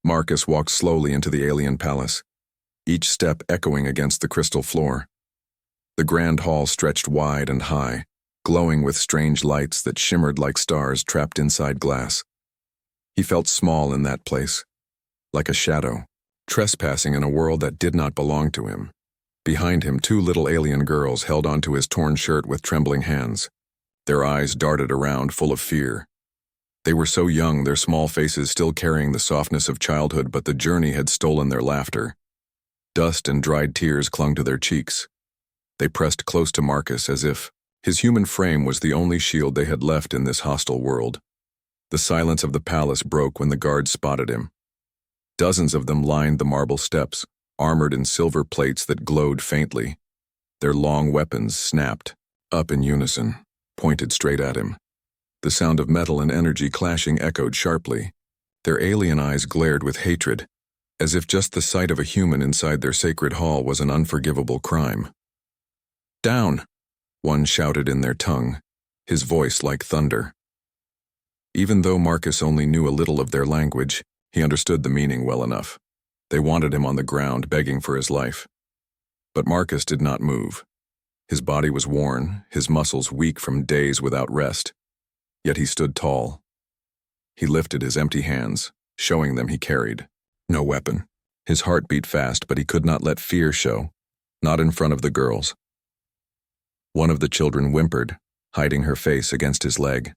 Marcus walked slowly into the alien palace, each step echoing against the crystal floor. The grand hall stretched wide and high, glowing with strange lights that shimmered like stars trapped inside glass. He felt small in that place, like a shadow, trespassing in a world that did not belong to him. Behind him, two little alien girls held onto his torn shirt with trembling hands. Their eyes darted around, full of fear. They were so young, their small faces still carrying the softness of childhood, but the journey had stolen their laughter. Dust and dried tears clung to their cheeks. They pressed close to Marcus as if his human frame was the only shield they had left in this hostile world. The silence of the palace broke when the guards spotted him. Dozens of them lined the marble steps, armored in silver plates that glowed faintly. Their long weapons snapped, up in unison, pointed straight at him. The sound of metal and energy clashing echoed sharply. Their alien eyes glared with hatred, as if just the sight of a human inside their sacred hall was an unforgivable crime. "Down!" one shouted in their tongue, his voice like thunder. Even though Marcus only knew a little of their language, he understood the meaning well enough. They wanted him on the ground, begging for his life. But Marcus did not move. His body was worn, his muscles weak from days without rest. Yet he stood tall. He lifted his empty hands, showing them he carried no weapon. His heart beat fast, but he could not let fear show, not in front of the girls. One of the children whimpered, hiding her face against his leg.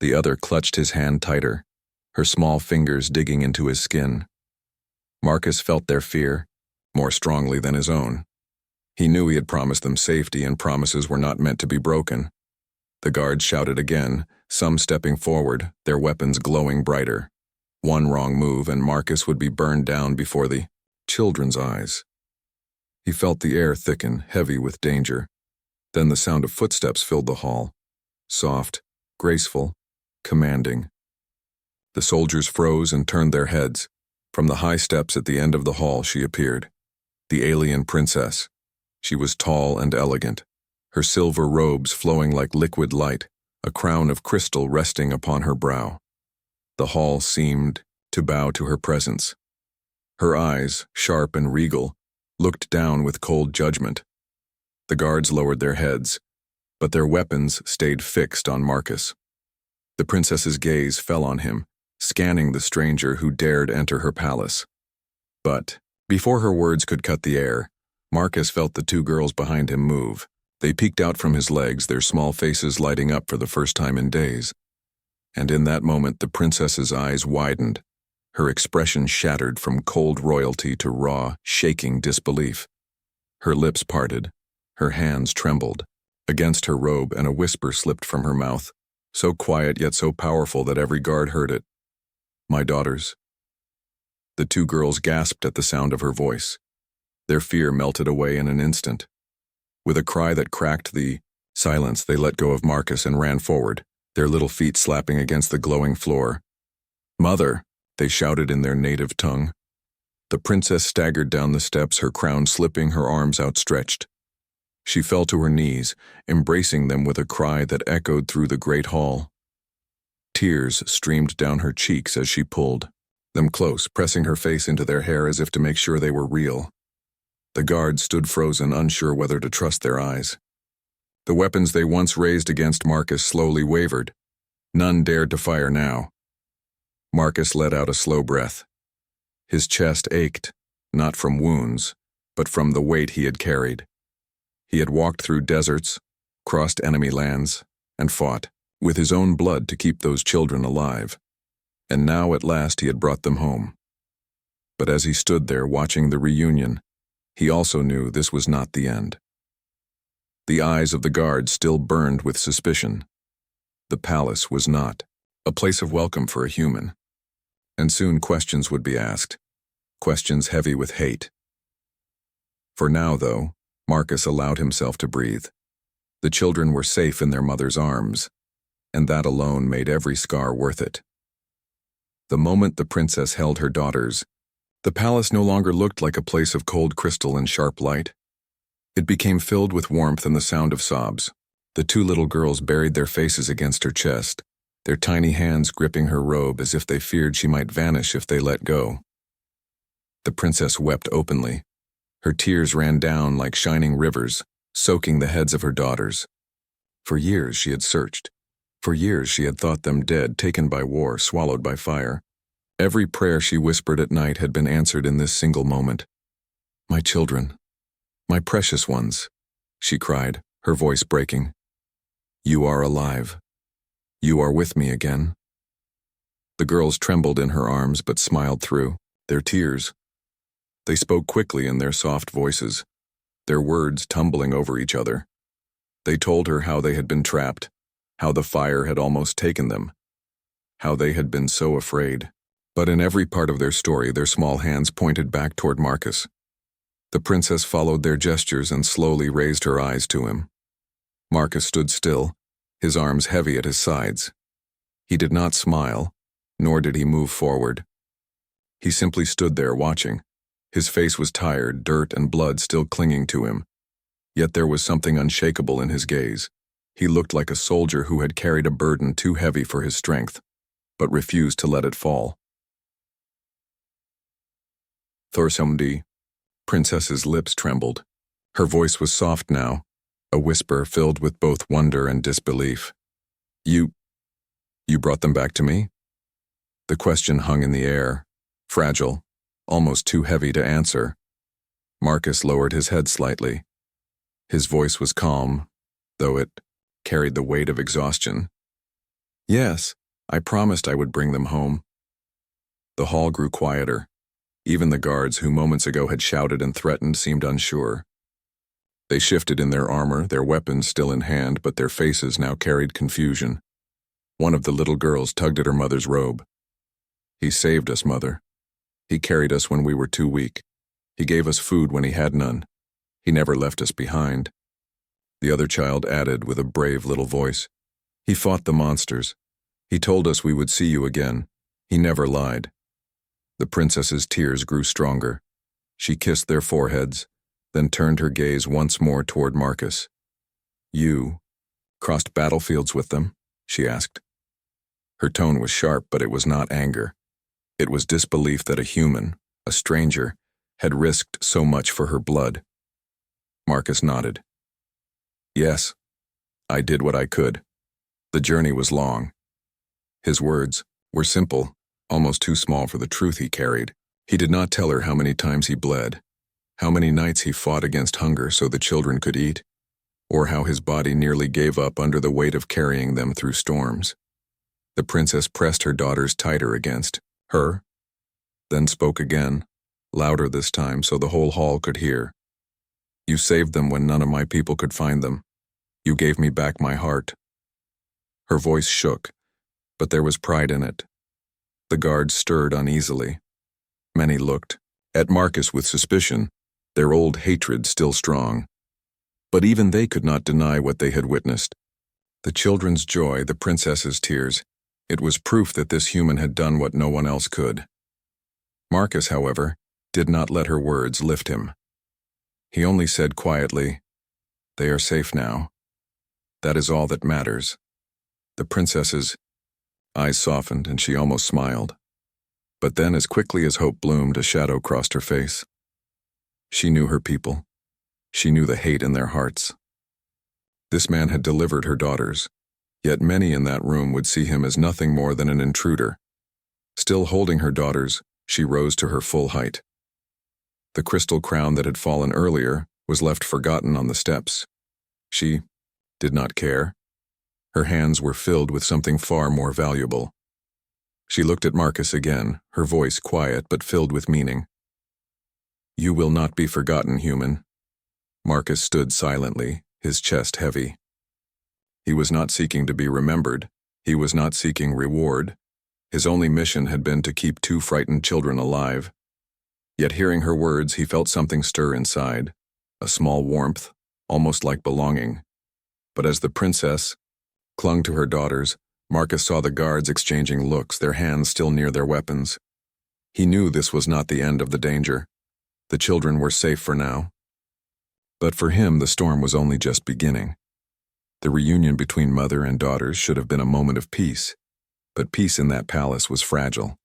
The other clutched his hand tighter, her small fingers digging into his skin. Marcus felt their fear, more strongly than his own. He knew he had promised them safety, and promises were not meant to be broken. The guards shouted again, some stepping forward, their weapons glowing brighter. One wrong move and Marcus would be burned down before the children's eyes. He felt the air thicken, heavy with danger. Then the sound of footsteps filled the hall, soft, graceful, commanding. The soldiers froze and turned their heads. From the high steps at the end of the hall she appeared, the alien princess. She was tall and elegant, her silver robes flowing like liquid light, a crown of crystal resting upon her brow. The hall seemed to bow to her presence. Her eyes, sharp and regal, looked down with cold judgment. The guards lowered their heads, but their weapons stayed fixed on Marcus. The princess's gaze fell on him, scanning the stranger who dared enter her palace. But, before her words could cut the air, Marcus felt the two girls behind him move. They peeked out from his legs, their small faces lighting up for the first time in days. And in that moment the princess's eyes widened, her expression shattered from cold royalty to raw, shaking disbelief. Her lips parted, her hands trembled against her robe, and a whisper slipped from her mouth, so quiet yet so powerful that every guard heard it. "My daughters." The two girls gasped at the sound of her voice. Their fear melted away in an instant. With a cry that cracked the silence, they let go of Marcus and ran forward, their little feet slapping against the glowing floor. "Mother," they shouted in their native tongue. The princess staggered down the steps, her crown slipping, her arms outstretched. She fell to her knees, embracing them with a cry that echoed through the great hall. Tears streamed down her cheeks as she pulled them close, pressing her face into their hair as if to make sure they were real. The guards stood frozen, unsure whether to trust their eyes. The weapons they once raised against Marcus slowly wavered. None dared to fire now. Marcus let out a slow breath. His chest ached, not from wounds, but from the weight he had carried. He had walked through deserts, crossed enemy lands, and fought with his own blood to keep those children alive. And now at last he had brought them home. But as he stood there watching the reunion, he also knew this was not the end. The eyes of the guards still burned with suspicion. The palace was not a place of welcome for a human. And soon questions would be asked, questions heavy with hate. For now, though, Marcus allowed himself to breathe. The children were safe in their mother's arms, and that alone made every scar worth it. The moment the princess held her daughters, the palace no longer looked like a place of cold crystal and sharp light. It became filled with warmth and the sound of sobs. The two little girls buried their faces against her chest, their tiny hands gripping her robe as if they feared she might vanish if they let go. The princess wept openly. Her tears ran down like shining rivers, soaking the heads of her daughters. For years she had searched. For years she had thought them dead, taken by war, swallowed by fire. Every prayer she whispered at night had been answered in this single moment. "My children, my precious ones," she cried, her voice breaking. "You are alive. You are with me again." The girls trembled in her arms but smiled through their tears. They spoke quickly in their soft voices, their words tumbling over each other. They told her how they had been trapped, how the fire had almost taken them, how they had been so afraid. But in every part of their story, their small hands pointed back toward Marcus. The princess followed their gestures and slowly raised her eyes to him. Marcus stood still, his arms heavy at his sides. He did not smile, nor did he move forward. He simply stood there watching. His face was tired, dirt and blood still clinging to him. Yet there was something unshakable in his gaze. He looked like a soldier who had carried a burden too heavy for his strength, but refused to let it fall. "Thorsumdi." Princess's lips trembled. Her voice was soft now, a whisper filled with both wonder and disbelief. You brought them back to me?" The question hung in the air, fragile, almost too heavy to answer. Marcus lowered his head slightly. His voice was calm, though it carried the weight of exhaustion. "Yes, I promised I would bring them home." The hall grew quieter. Even the guards who moments ago had shouted and threatened seemed unsure. They shifted in their armor, their weapons still in hand, but their faces now carried confusion. One of the little girls tugged at her mother's robe. "He saved us, Mother. He carried us when we were too weak. He gave us food when he had none. He never left us behind." The other child added with a brave little voice, "He fought the monsters. He told us we would see you again. He never lied." The princess's tears grew stronger. She kissed their foreheads, then turned her gaze once more toward Marcus. "You crossed battlefields with them?" she asked. Her tone was sharp, but it was not anger. It was disbelief that a human, a stranger, had risked so much for her blood. Marcus nodded. "Yes, I did what I could. The journey was long." His words were simple, almost too small for the truth he carried. He did not tell her how many times he bled, how many nights he fought against hunger so the children could eat, or how his body nearly gave up under the weight of carrying them through storms. The princess pressed her daughters tighter against her, then spoke again, louder this time so the whole hall could hear. "You saved them when none of my people could find them. You gave me back my heart." Her voice shook, but there was pride in it. The guards stirred uneasily. Many looked at Marcus with suspicion, their old hatred still strong. But even they could not deny what they had witnessed. The children's joy, the princess's tears, it was proof that this human had done what no one else could. Marcus, however, did not let her words lift him. He only said quietly, "They are safe now. That is all that matters." The princess's eyes softened and she almost smiled. But then, as quickly as hope bloomed, a shadow crossed her face. She knew her people. She knew the hate in their hearts. This man had delivered her daughters, yet many in that room would see him as nothing more than an intruder. Still holding her daughters, she rose to her full height. The crystal crown that had fallen earlier was left forgotten on the steps. She did not care. Her hands were filled with something far more valuable. She looked at Marcus again, her voice quiet but filled with meaning. "You will not be forgotten, human." Marcus stood silently, his chest heavy. He was not seeking to be remembered. He was not seeking reward. His only mission had been to keep two frightened children alive. Yet hearing her words, he felt something stir inside, a small warmth, almost like belonging. But as the princess clung to her daughters, Marcus saw the guards exchanging looks, their hands still near their weapons. He knew this was not the end of the danger. The children were safe for now. But for him, the storm was only just beginning. The reunion between mother and daughters should have been a moment of peace, But peace in that palace was fragile.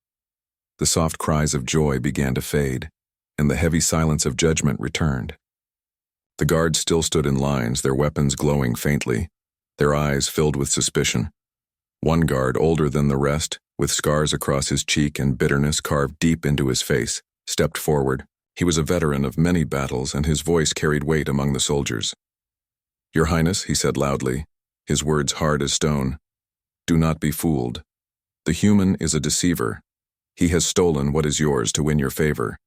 The soft cries of joy began to fade, and the heavy silence of judgment returned. The guards still stood in lines, their weapons glowing faintly, their eyes filled with suspicion. One guard, older than the rest, with scars across his cheek and bitterness carved deep into his face, stepped forward. He was a veteran of many battles, and his voice carried weight among the soldiers. "Your Highness," he said loudly, his words hard as stone, "do not be fooled. The human is a deceiver. He has stolen what is yours to win your favor.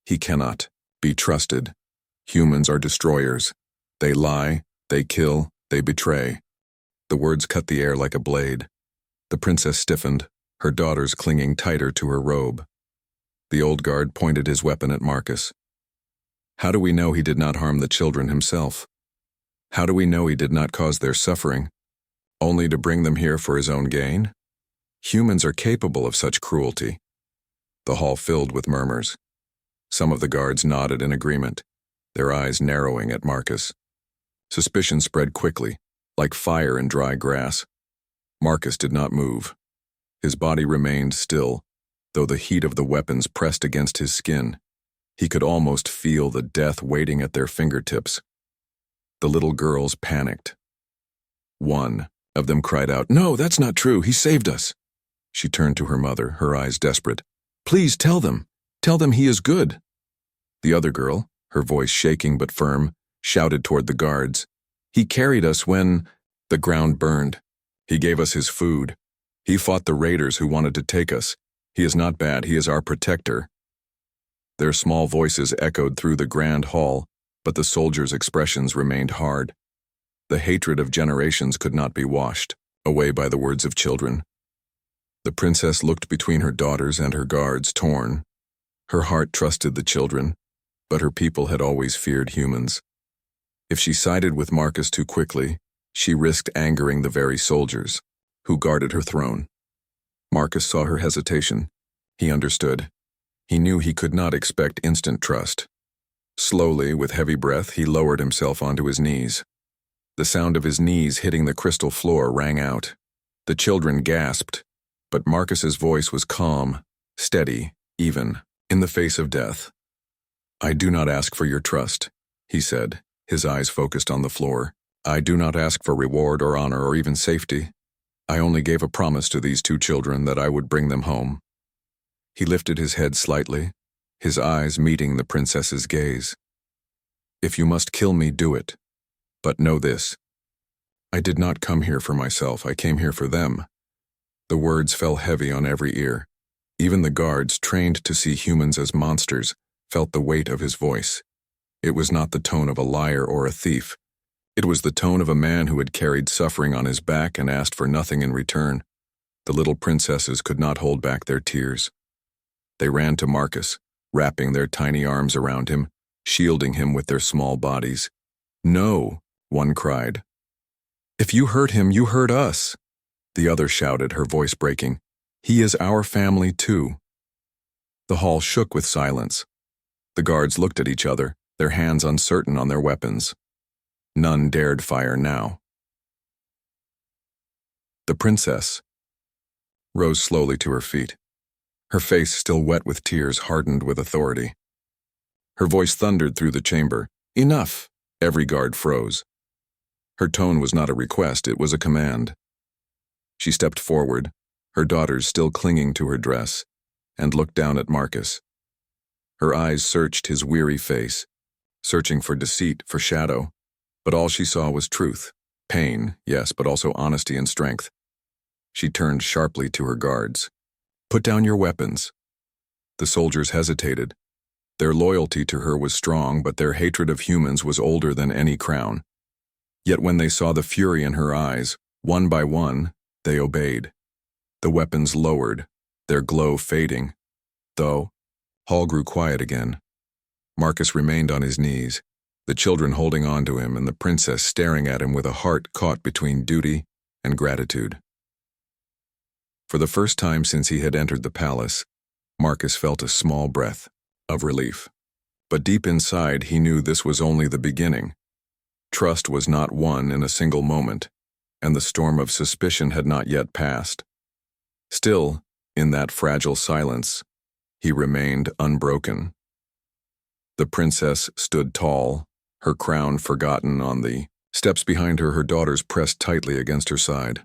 He cannot be trusted. Humans are destroyers. They lie, they kill, they betray." The words cut the air like a blade. The princess stiffened, her daughters clinging tighter to her robe. The old guard pointed his weapon at Marcus. "How do we know he did not harm the children himself? How do we know he did not cause their suffering, only to bring them here for his own gain? Humans are capable of such cruelty." The hall filled with murmurs. Some of the guards nodded in agreement, their eyes narrowing at Marcus. Suspicion spread quickly, like fire in dry grass. Marcus did not move. His body remained still, though the heat of the weapons pressed against his skin. He could almost feel the death waiting at their fingertips. The little girls panicked. One of them cried out, "No, that's not true. He saved us." She turned to her mother, her eyes desperate. "Please tell them. Tell them he is good." The other girl, her voice shaking but firm, shouted toward the guards, "He carried us when the ground burned. He gave us his food. He fought the raiders who wanted to take us. He is not bad. He is our protector." Their small voices echoed through the grand hall, but the soldiers' expressions remained hard. The hatred of generations could not be washed away by the words of children. The princess looked between her daughters and her guards, torn. Her heart trusted the children, but her people had always feared humans. If she sided with Marcus too quickly, she risked angering the very soldiers who guarded her throne. Marcus saw her hesitation. He understood. He knew he could not expect instant trust. Slowly, with heavy breath, he lowered himself onto his knees. The sound of his knees hitting the crystal floor rang out. The children gasped, but Marcus's voice was calm, steady, even, in the face of death. "I do not ask for your trust," he said, his eyes focused on the floor. "I do not ask for reward or honor or even safety. I only gave a promise to these two children that I would bring them home." He lifted his head slightly, his eyes meeting the princess's gaze. "If you must kill me, do it. But know this. I did not come here for myself. I came here for them." The words fell heavy on every ear. Even the guards, trained to see humans as monsters, felt the weight of his voice. It was not the tone of a liar or a thief. It was the tone of a man who had carried suffering on his back and asked for nothing in return. The little princesses could not hold back their tears. They ran to Marcus, wrapping their tiny arms around him, shielding him with their small bodies. "No," one cried. "If you hurt him, you hurt us." The other shouted, her voice breaking, "He is our family too." The hall shook with silence. The guards looked at each other, their hands uncertain on their weapons. None dared fire now. The princess rose slowly to her feet. Her face, still wet with tears, hardened with authority. Her voice thundered through the chamber. "Enough!" Every guard froze. Her tone was not a request, it was a command. She stepped forward, her daughters still clinging to her dress, and looked down at Marcus. Her eyes searched his weary face, searching for deceit, for shadow, but all she saw was truth. Pain, yes, but also honesty and strength. She turned sharply to her guards. "Put down your weapons." The soldiers hesitated. Their loyalty to her was strong, but their hatred of humans was older than any crown. Yet when they saw the fury in her eyes, one by one, they obeyed. The weapons lowered, their glow fading. Though, Hall grew quiet again. Marcus remained on his knees, the children holding on to him and the princess staring at him with a heart caught between duty and gratitude. For the first time since he had entered the palace, Marcus felt a small breath of relief. But deep inside, he knew this was only the beginning. Trust was not won in a single moment, and the storm of suspicion had not yet passed. Still, in that fragile silence, he remained unbroken. The princess stood tall, her crown forgotten on the steps behind her, her daughters pressed tightly against her side.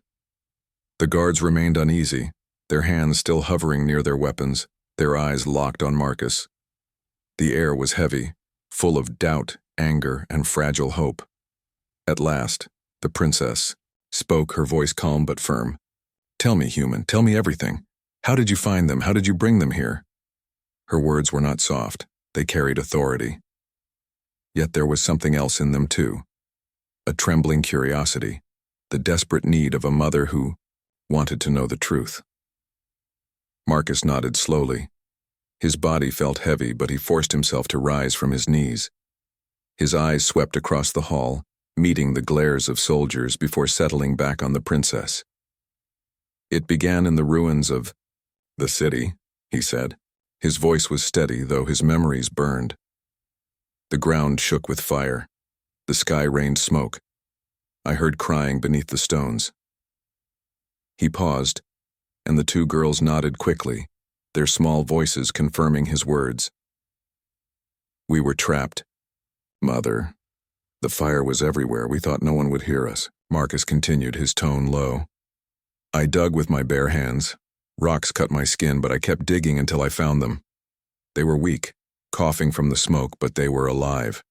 The guards remained uneasy, their hands still hovering near their weapons, their eyes locked on Marcus. The air was heavy, full of doubt, anger, and fragile hope. At last, the princess spoke, her voice calm but firm. "Tell me, human, tell me everything. How did you find them? How did you bring them here?" Her words were not soft, they carried authority. Yet there was something else in them too. A trembling curiosity, the desperate need of a mother who wanted to know the truth. Marcus nodded slowly. His body felt heavy, but he forced himself to rise from his knees. His eyes swept across the hall, meeting the glares of soldiers before settling back on the princess. "It began in the ruins of the city," he said. His voice was steady, though his memories burned. The ground shook with fire. The sky rained smoke. I heard crying beneath the stones. He paused, and the two girls nodded quickly, their small voices confirming his words. "We were trapped, Mother. The fire was everywhere. We thought no one would hear us," Marcus continued, his tone low. "I dug with my bare hands. Rocks cut my skin, but I kept digging until I found them. They were weak, coughing from the smoke, but they were alive.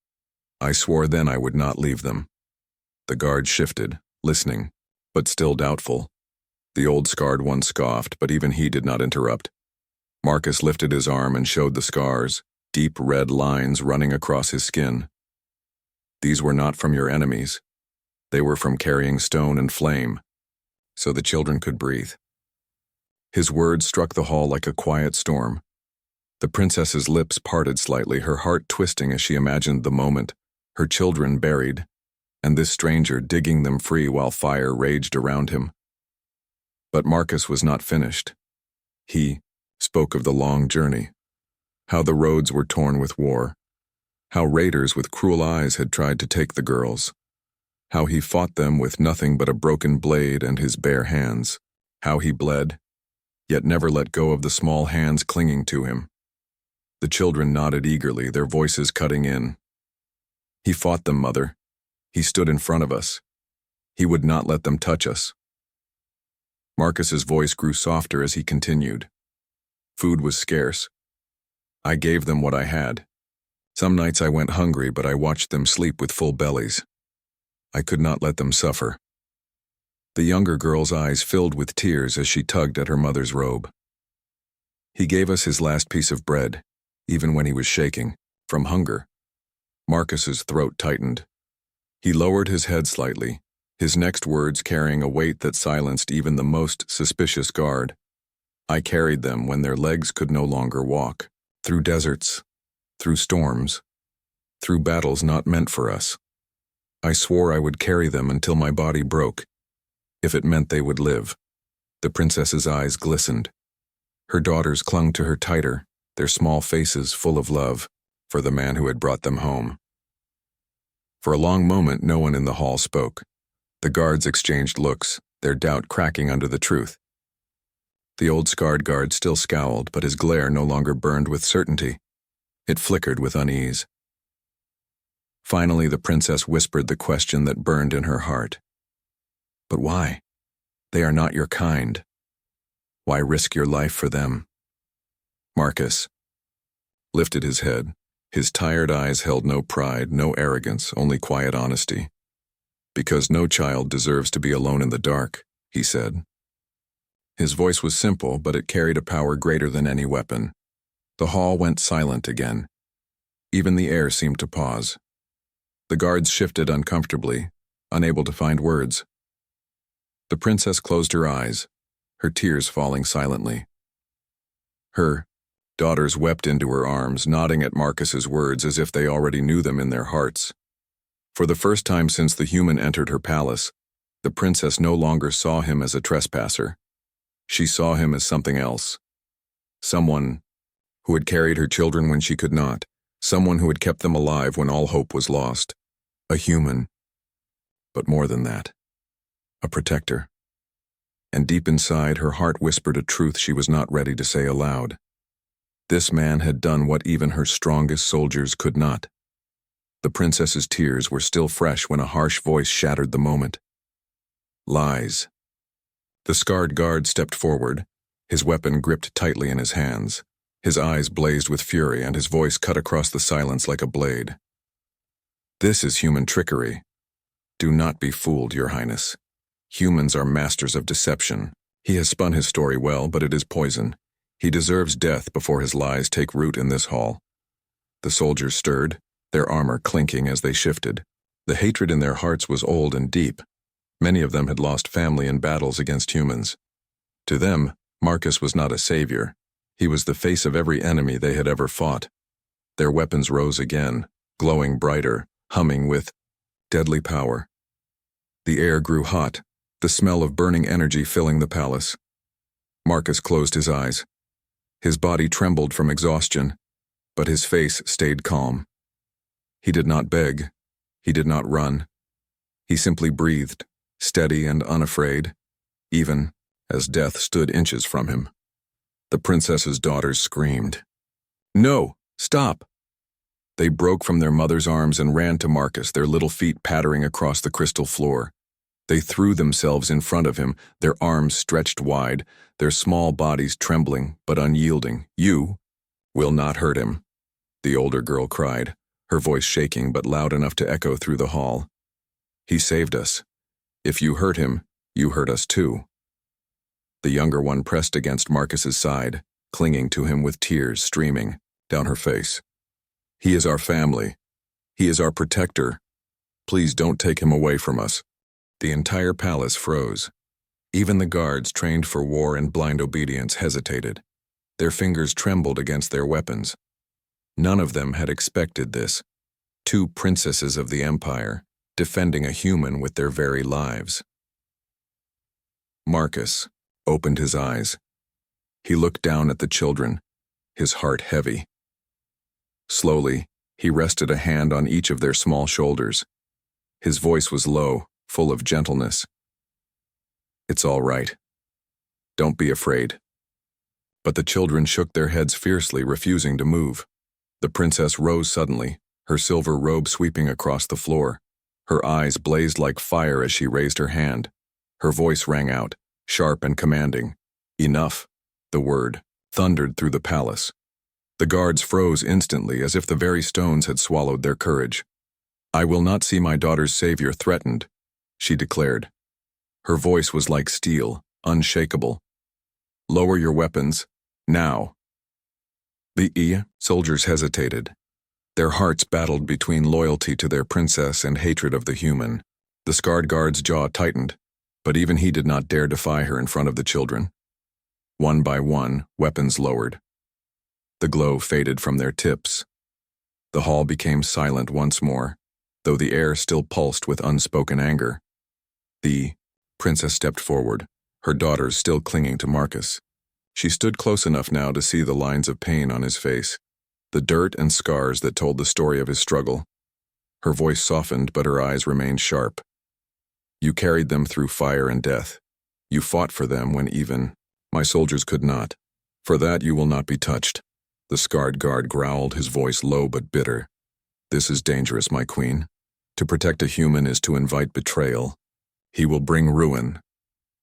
I swore then I would not leave them." The guard shifted, listening, but still doubtful. The old scarred one scoffed, but even he did not interrupt. Marcus lifted his arm and showed the scars, deep red lines running across his skin. "These were not from your enemies. They were from carrying stone and flame, so the children could breathe." His words struck the hall like a quiet storm. The princess's lips parted slightly, her heart twisting as she imagined the moment, her children buried, and this stranger digging them free while fire raged around him. But Marcus was not finished. He spoke of the long journey, how the roads were torn with war, how raiders with cruel eyes had tried to take the girls, how he fought them with nothing but a broken blade and his bare hands, how he bled, yet never let go of the small hands clinging to him. The children nodded eagerly, their voices cutting in. "He fought them, Mother. He stood in front of us. He would not let them touch us." Marcus's voice grew softer as he continued. "Food was scarce. I gave them what I had. Some nights I went hungry, but I watched them sleep with full bellies. I could not let them suffer." The younger girl's eyes filled with tears as she tugged at her mother's robe. "He gave us his last piece of bread, even when he was shaking, from hunger." Marcus's throat tightened. He lowered his head slightly, his next words carrying a weight that silenced even the most suspicious guard. "I carried them when their legs could no longer walk, through deserts, through storms, through battles not meant for us. I swore I would carry them until my body broke, if it meant they would live." The princess's eyes glistened. Her daughters clung to her tighter, their small faces full of love for the man who had brought them home. For a long moment, no one in the hall spoke. The guards exchanged looks, their doubt cracking under the truth. The old scarred guard still scowled, but his glare no longer burned with certainty. It flickered with unease. Finally, the princess whispered the question that burned in her heart. "But why? They are not your kind. Why risk your life for them?" Marcus lifted his head. His tired eyes held no pride, no arrogance, only quiet honesty. "Because no child deserves to be alone in the dark," he said. His voice was simple, but it carried a power greater than any weapon. The hall went silent again. Even the air seemed to pause. The guards shifted uncomfortably, unable to find words. The princess closed her eyes, her tears falling silently. Her daughters wept into her arms, nodding at Marcus's words as if they already knew them in their hearts. For the first time since the human entered her palace, the princess no longer saw him as a trespasser. She saw him as something else. Someone who had carried her children when she could not, someone who had kept them alive when all hope was lost. A human. But more than that. A protector. and deep inside her heart whispered a truth she was not ready to say aloud. This man had done what even her strongest soldiers could not. The princess's tears were still fresh when a harsh voice shattered the moment. Lies. The scarred guard stepped forward, his weapon gripped tightly in his hands. His eyes blazed with fury and his voice cut across the silence like a blade. This is human trickery. Do not be fooled, Your Highness. Humans are masters of deception. He has spun his story well, but it is poison. He deserves death before his lies take root in this hall. The soldiers stirred, their armor clinking as they shifted. The hatred in their hearts was old and deep. Many of them had lost family in battles against humans. To them, Marcus was not a savior. He was the face of every enemy they had ever fought. Their weapons rose again, glowing brighter, humming with deadly power. The air grew hot, the smell of burning energy filling the palace. Marcus closed his eyes. His body trembled from exhaustion, but his face stayed calm. He did not beg. He did not run. He simply breathed, steady and unafraid, even as death stood inches from him. The princess's daughters screamed. No, stop! They broke from their mother's arms and ran to Marcus, their little feet pattering across the crystal floor. They threw themselves in front of him, their arms stretched wide, their small bodies trembling but unyielding. You will not hurt him, the older girl cried, her voice shaking but loud enough to echo through the hall. He saved us. If you hurt him, you hurt us too. The younger one pressed against Marcus's side, clinging to him with tears streaming down her face. He is our family. He is our protector. Please don't take him away from us. The entire palace froze. Even the guards trained for war and blind obedience hesitated. Their fingers trembled against their weapons. None of them had expected this. Two princesses of the empire, defending a human with their very lives. Marcus opened his eyes. He looked down at the children, his heart heavy. Slowly, he rested a hand on each of their small shoulders. His voice was low, full of gentleness. It's all right. Don't be afraid. But the children shook their heads fiercely, refusing to move. The princess rose suddenly, her silver robe sweeping across the floor. Her eyes blazed like fire as she raised her hand. Her voice rang out, sharp and commanding. Enough, the word, thundered through the palace. The guards froze instantly as if the very stones had swallowed their courage. I will not see my daughter's savior threatened, she declared. Her voice was like steel, unshakable. Lower your weapons, now. The soldiers hesitated. Their hearts battled between loyalty to their princess and hatred of the human. The scarred guard's jaw tightened, but even he did not dare defy her in front of the children. One by one, weapons lowered. The glow faded from their tips. The hall became silent once more, though the air still pulsed with unspoken anger. The princess stepped forward, her daughters still clinging to Marcus. She stood close enough now to see the lines of pain on his face, the dirt and scars that told the story of his struggle. Her voice softened, but her eyes remained sharp. You carried them through fire and death. You fought for them when even my soldiers could not. For that you will not be touched. The scarred guard growled, his voice low but bitter. This is dangerous, my queen. To protect a human is to invite betrayal. He will bring ruin.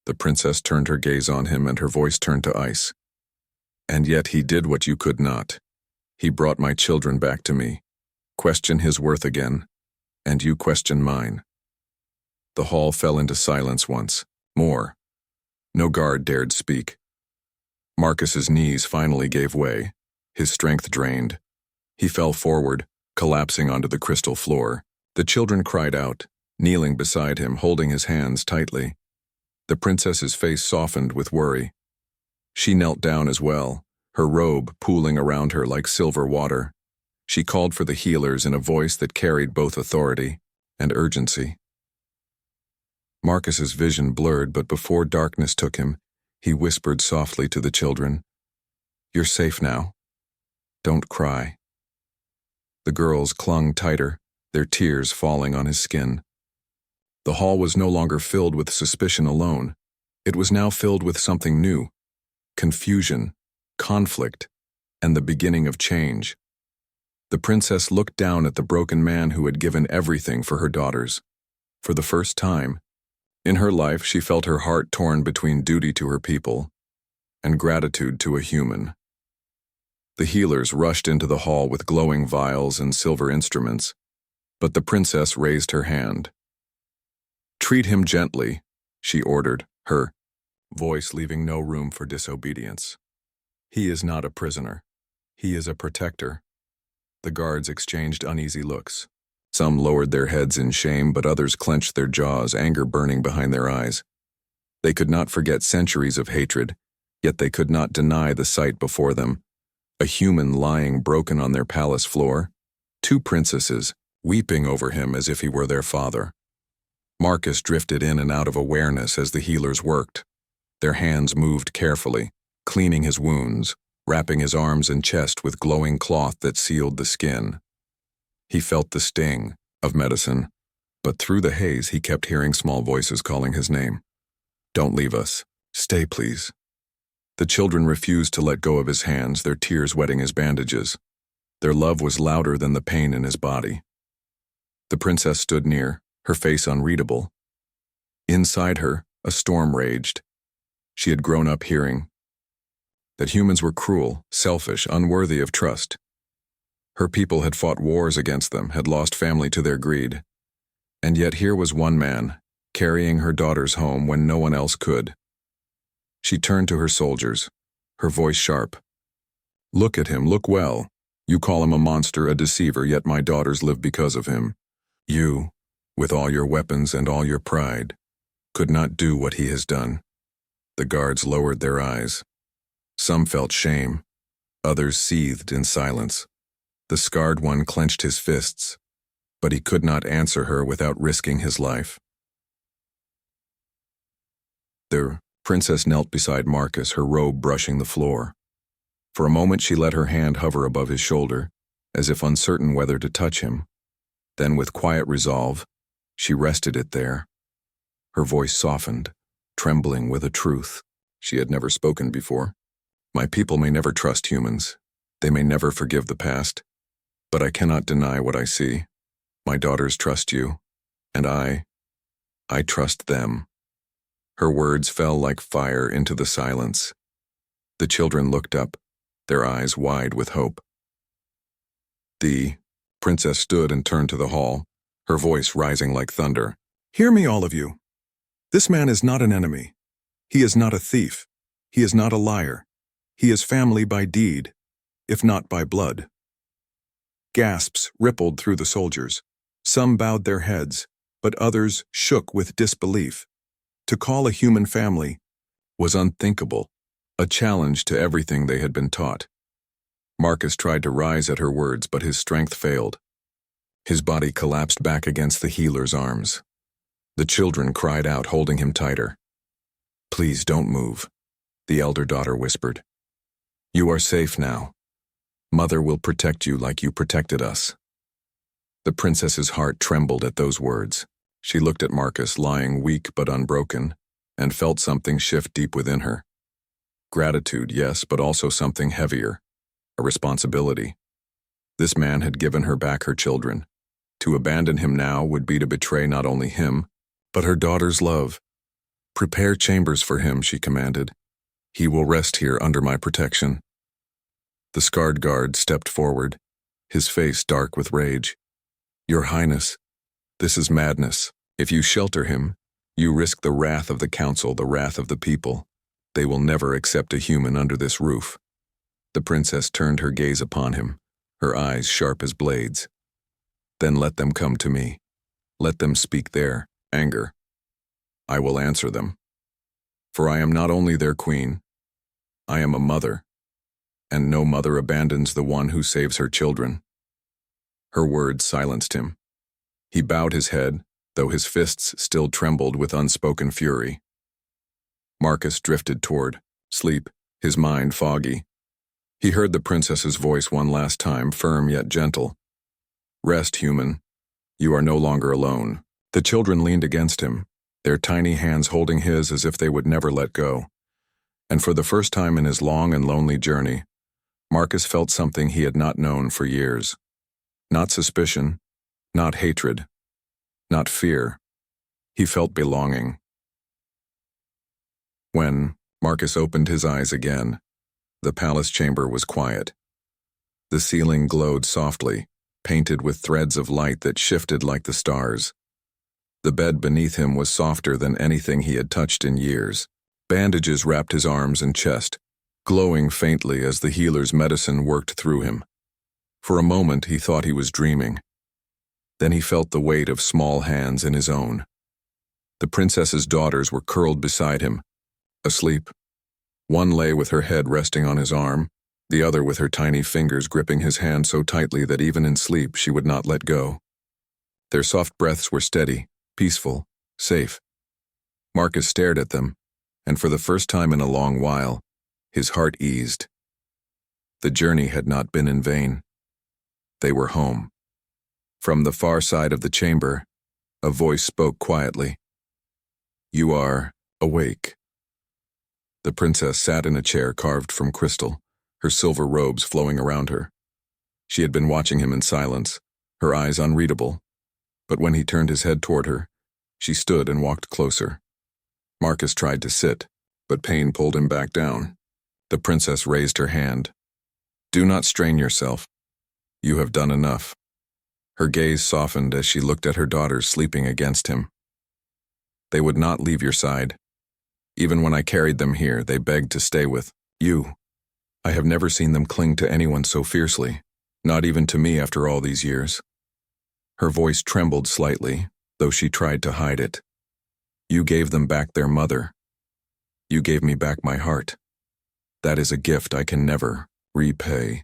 The princess turned her gaze on him and her voice turned to ice. And yet he did what you could not. He brought my children back to me. Question his worth again, and you question mine. The hall fell into silence once more. No guard dared speak. Marcus's knees finally gave way, his strength drained. He fell forward, collapsing onto the crystal floor. The children cried out, kneeling beside him, holding his hands tightly. The princess's face softened with worry. She knelt down as well, her robe pooling around her like silver water. She called for the healers in a voice that carried both authority and urgency. Marcus's vision blurred, but before darkness took him, he whispered softly to the children, "You're safe now. Don't cry." The girls clung tighter, their tears falling on his skin. The hall was no longer filled with suspicion alone. It was now filled with something new: confusion, conflict, and the beginning of change. The princess looked down at the broken man who had given everything for her daughters. For the first time in her life, she felt her heart torn between duty to her people and gratitude to a human. The healers rushed into the hall with glowing vials and silver instruments, but the princess raised her hand. "Treat him gently," she ordered, her voice leaving no room for disobedience. "He is not a prisoner. He is a protector." The guards exchanged uneasy looks. Some lowered their heads in shame, but others clenched their jaws, anger burning behind their eyes. They could not forget centuries of hatred, yet they could not deny the sight before them: a human lying broken on their palace floor, two princesses weeping over him as if he were their father. Marcus drifted in and out of awareness as the healers worked. Their hands moved carefully, cleaning his wounds, wrapping his arms and chest with glowing cloth that sealed the skin. He felt the sting of medicine, but through the haze he kept hearing small voices calling his name. "Don't leave us. Stay, please." The children refused to let go of his hands, their tears wetting his bandages. Their love was louder than the pain in his body. The princess stood near, her face unreadable. Inside her, a storm raged. She had grown up hearing that humans were cruel, selfish, unworthy of trust. Her people had fought wars against them, had lost family to their greed. And yet here was one man, carrying her daughters home when no one else could. She turned to her soldiers, her voice sharp. "Look at him, look well. You call him a monster, a deceiver, yet my daughters live because of him. You, with all your weapons and all your pride, could not do what he has done." The guards lowered their eyes. Some felt shame, others seethed in silence. The scarred one clenched his fists, but he could not answer her without risking his life. The princess knelt beside Marcus, her robe brushing the floor. For a moment she let her hand hover above his shoulder, as if uncertain whether to touch him. Then with quiet resolve, she rested it there. Her voice softened, trembling with a truth she had never spoken before. "My people may never trust humans. They may never forgive the past. But I cannot deny what I see. My daughters trust you, and I trust them." Her words fell like fire into the silence. The children looked up, their eyes wide with hope. The princess stood and turned to the hall, her voice rising like thunder. "Hear me, all of you. This man is not an enemy. He is not a thief. He is not a liar. He is family by deed, if not by blood." Gasps rippled through the soldiers. Some bowed their heads, but others shook with disbelief. To call a human family was unthinkable, a challenge to everything they had been taught. Marcus tried to rise at her words, but his strength failed. His body collapsed back against the healer's arms. The children cried out, holding him tighter. "Please don't move," the elder daughter whispered. "You are safe now. Mother will protect you like you protected us." The princess's heart trembled at those words. She looked at Marcus, lying weak but unbroken, and felt something shift deep within her. Gratitude, yes, but also something heavier, a responsibility. This man had given her back her children. To abandon him now would be to betray not only him, but her daughter's love. "Prepare chambers for him," she commanded. "He will rest here under my protection." The scarred guard stepped forward, his face dark with rage. "Your Highness, this is madness. If you shelter him, you risk the wrath of the council, the wrath of the people. They will never accept a human under this roof." The princess turned her gaze upon him, her eyes sharp as blades. "Then let them come to me. Let them speak their anger. I will answer them. For I am not only their queen, I am a mother, and no mother abandons the one who saves her children." Her words silenced him. He bowed his head, though his fists still trembled with unspoken fury. Marcus drifted toward sleep, his mind foggy. He heard the princess's voice one last time, firm yet gentle. "Rest, human. You are no longer alone." The children leaned against him, their tiny hands holding his as if they would never let go. And for the first time in his long and lonely journey, Marcus felt something he had not known for years. Not suspicion, not hatred, not fear. He felt belonging. When Marcus opened his eyes again, the palace chamber was quiet. The ceiling glowed softly, painted with threads of light that shifted like the stars. The bed beneath him was softer than anything he had touched in years. Bandages wrapped his arms and chest, glowing faintly as the healer's medicine worked through him. For a moment he thought he was dreaming. Then he felt the weight of small hands in his own. The princess's daughters were curled beside him, asleep. One lay with her head resting on his arm, the other with her tiny fingers gripping his hand so tightly that even in sleep she would not let go. Their soft breaths were steady, peaceful, safe. Marcus stared at them, and for the first time in a long while, his heart eased. The journey had not been in vain. They were home. From the far side of the chamber, a voice spoke quietly. "You are awake." The princess sat in a chair carved from crystal, her silver robes flowing around her. She had been watching him in silence, her eyes unreadable, but when he turned his head toward her, she stood and walked closer. Marcus tried to sit, but pain pulled him back down. The princess raised her hand. "Do not strain yourself. You have done enough." Her gaze softened as she looked at her daughters sleeping against him. "They would not leave your side. Even when I carried them here, they begged to stay with you. I have never seen them cling to anyone so fiercely, not even to me after all these years." Her voice trembled slightly, though she tried to hide it. "You gave them back their mother. You gave me back my heart. That is a gift I can never repay."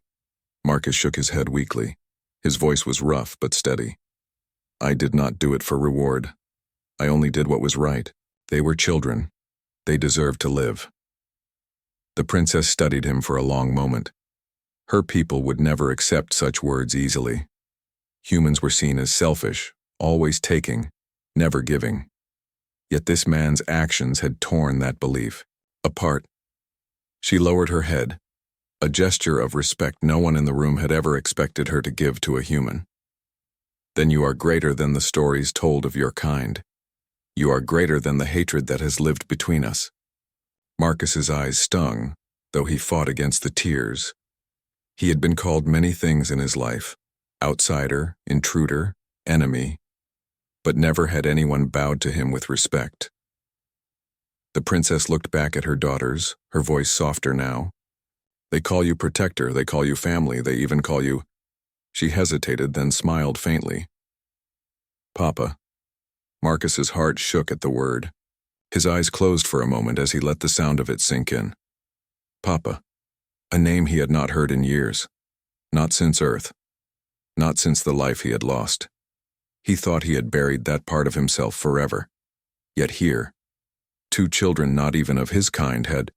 Marcus shook his head weakly. His voice was rough but steady. "I did not do it for reward. I only did what was right. They were children. They deserved to live." The princess studied him for a long moment. Her people would never accept such words easily. Humans were seen as selfish, always taking, never giving. Yet this man's actions had torn that belief apart. She lowered her head, a gesture of respect no one in the room had ever expected her to give to a human. "Then you are greater than the stories told of your kind. You are greater than the hatred that has lived between us." Marcus's eyes stung, though he fought against the tears. He had been called many things in his life: outsider, intruder, enemy, but never had anyone bowed to him with respect. The princess looked back at her daughters, her voice softer now. "They call you protector, they call you family, they even call you—" She hesitated, then smiled faintly. "Papa." Marcus's heart shook at the word. His eyes closed for a moment as he let the sound of it sink in. Papa. A name he had not heard in years. Not since Earth. Not since the life he had lost. He thought he had buried that part of himself forever. Yet here, two children not even of his kind had